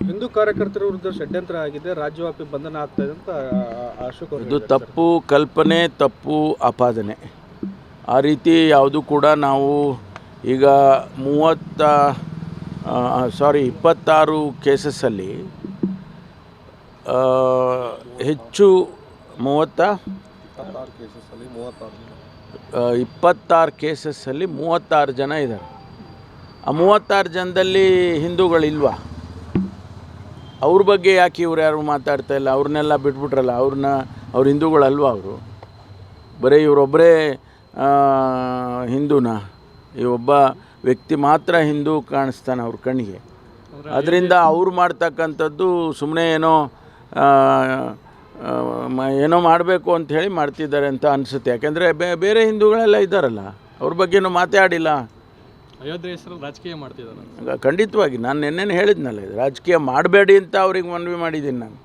ಹಿಂದೂ ಕಾರ್ಯಕರ್ತರ ವಿರುದ್ಧ ಷಡ್ಯಂತ್ರ ಆಗಿದೆ, ರಾಜ್ಯವ್ಯಾಪಿ ಬಂಧನ ಆಗ್ತಾ ಇದೆ ಅಂತ ಅಶೋಕ್ ಅವರು ಇದು ತಪ್ಪು ಕಲ್ಪನೆ, ತಪ್ಪು ಆಪಾದನೆ. ಆ ರೀತಿ ಯಾವುದು ಕೂಡ ನಾವು ಈಗ 26 ಕೇಸಸ್ಸಲ್ಲಿ ಹೆಚ್ಚು 26 ಕೇಸಸ್ಸಲ್ಲಿ 36 ಜನ ಇದ್ದಾರೆ. ಆ 36 ಜನದಲ್ಲಿ ಹಿಂದೂಗಳಿಲ್ವಾ? ಅವ್ರ ಬಗ್ಗೆ ಯಾಕೆ ಇವ್ರು ಯಾರು ಮಾತಾಡ್ತಾ ಇಲ್ಲ? ಅವ್ರನ್ನೆಲ್ಲ ಬಿಟ್ಬಿಟ್ರಲ್ಲ, ಅವ್ರು ಹಿಂದೂಗಳಲ್ವ? ಅವರು ಬರೀ ಇವರೊಬ್ಬರೇ ಹಿಂದೂನಾ? ಈ ಒಬ್ಬ ವ್ಯಕ್ತಿ ಮಾತ್ರ ಹಿಂದೂ ಕಾಣಿಸ್ತಾನೆ ಅವ್ರ ಕಣ್ಣಿಗೆ. ಅದರಿಂದ ಅವ್ರು ಮಾಡ್ತಕ್ಕಂಥದ್ದು ಸುಮ್ಮನೆ ಏನೋ ಮಾಡಬೇಕು ಅಂತ ಹೇಳಿ ಮಾಡ್ತಿದ್ದಾರೆ ಅಂತ ಅನಿಸುತ್ತೆ. ಯಾಕೆಂದರೆ ಬೇರೆ ಹಿಂದೂಗಳೆಲ್ಲ ಇದ್ದಾರಲ್ಲ, ಅವ್ರ ಬಗ್ಗೆನೂ ಮಾತಾಡಿಲ್ಲ. ಅಯೋಧ್ಯೆ ಹೆಸರು ರಾಜಕೀಯ ಮಾಡ್ತಿದ್ದಾರೆ. ಖಂಡಿತವಾಗಿ ನಾನು ನಿನ್ನೆ ಹೇಳಿದ್ನಲ್ಲ, ಇದು ರಾಜಕೀಯ ಮಾಡಬೇಡಿ ಅಂತ ಅವ್ರಿಗೆ ಮನವಿ ಮಾಡಿದ್ದೀನಿ. ನಾನು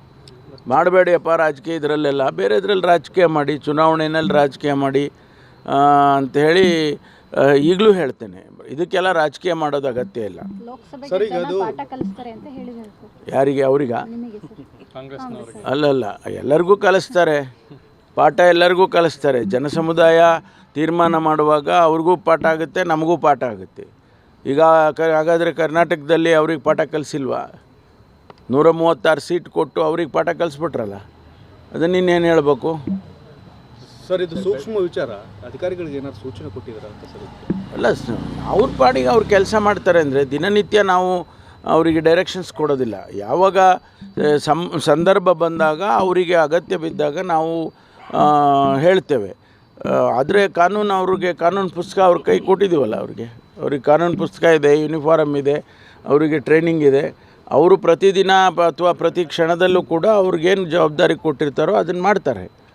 ಮಾಡಬೇಡಿಯಪ್ಪ ರಾಜಕೀಯ ಇದರಲ್ಲೆಲ್ಲ, ಬೇರೆ ಇದರಲ್ಲಿ ರಾಜಕೀಯ ಮಾಡಿ, ಚುನಾವಣೆಯಲ್ಲಿ ರಾಜಕೀಯ ಮಾಡಿ ಅಂಥೇಳಿ ಈಗಲೂ ಹೇಳ್ತೇನೆ. ಇದಕ್ಕೆಲ್ಲ ರಾಜಕೀಯ ಮಾಡೋದು ಅಗತ್ಯ ಇಲ್ಲ. ಯಾರಿಗೆ? ಅವ್ರಿಗ? ಅಲ್ಲಲ್ಲ, ಎಲ್ಲರಿಗೂ ಕಲಿಸ್ತಾರೆ ಪಾಠ, ಎಲ್ಲರಿಗೂ ಕಲಿಸ್ತಾರೆ. ಜನಸಮುದಾಯ ತೀರ್ಮಾನ ಮಾಡುವಾಗ ಅವ್ರಿಗೂ ಪಾಠ ಆಗುತ್ತೆ, ನಮಗೂ ಪಾಠ ಆಗುತ್ತೆ. ಈಗ ಹಾಗಾದರೆ ಕರ್ನಾಟಕದಲ್ಲಿ ಅವ್ರಿಗೆ ಪಾಠ ಕಲಿಸಿಲ್ವಾ? 136 ಸೀಟ್ ಕೊಟ್ಟು ಅವ್ರಿಗೆ ಪಾಠ ಕಲಿಸ್ಬಿಟ್ರಲ್ಲ, ಅದನ್ನು ಇನ್ನೇನು ಹೇಳಬೇಕು ಸರ್? ಇದು ಸೂಕ್ಷ್ಮ ವಿಚಾರ, ಅಧಿಕಾರಿಗಳಿಗೆ ಏನಾದ್ರು ಸೂಚನೆ ಕೊಟ್ಟಿದ್ದಾರೆ ಅಂತ ಸರ್? ಅಲ್ಲ, ಅವ್ರ ಪಾಡಿಗೆ ಅವ್ರು ಕೆಲಸ ಮಾಡ್ತಾರೆ. ಅಂದರೆ ದಿನನಿತ್ಯ ನಾವು ಅವರಿಗೆ ಡೈರೆಕ್ಷನ್ಸ್ ಕೊಡೋದಿಲ್ಲ. ಯಾವಾಗ ಸಂದರ್ಭ ಬಂದಾಗ, ಅವರಿಗೆ ಅಗತ್ಯ ಬಿದ್ದಾಗ ನಾವು ಹೇಳ್ತೇವೆ. ಆದರೆ ಅವ್ರಿಗೆ ಕಾನೂನು ಪುಸ್ತಕ ಅವ್ರ ಕೈ ಕೊಟ್ಟಿದ್ದೀವಲ್ಲ, ಅವ್ರಿಗೆ ಕಾನೂನು ಪುಸ್ತಕ ಇದೆ, ಯೂನಿಫಾರಮ್ ಇದೆ, ಅವರಿಗೆ ಟ್ರೈನಿಂಗ್ ಇದೆ. ಅವರು ಪ್ರತಿದಿನ ಅಥವಾ ಪ್ರತಿ ಕ್ಷಣದಲ್ಲೂ ಕೂಡ ಅವ್ರಿಗೇನು ಜವಾಬ್ದಾರಿ ಕೊಟ್ಟಿರ್ತಾರೋ ಅದನ್ನು ಮಾಡ್ತಾರೆ.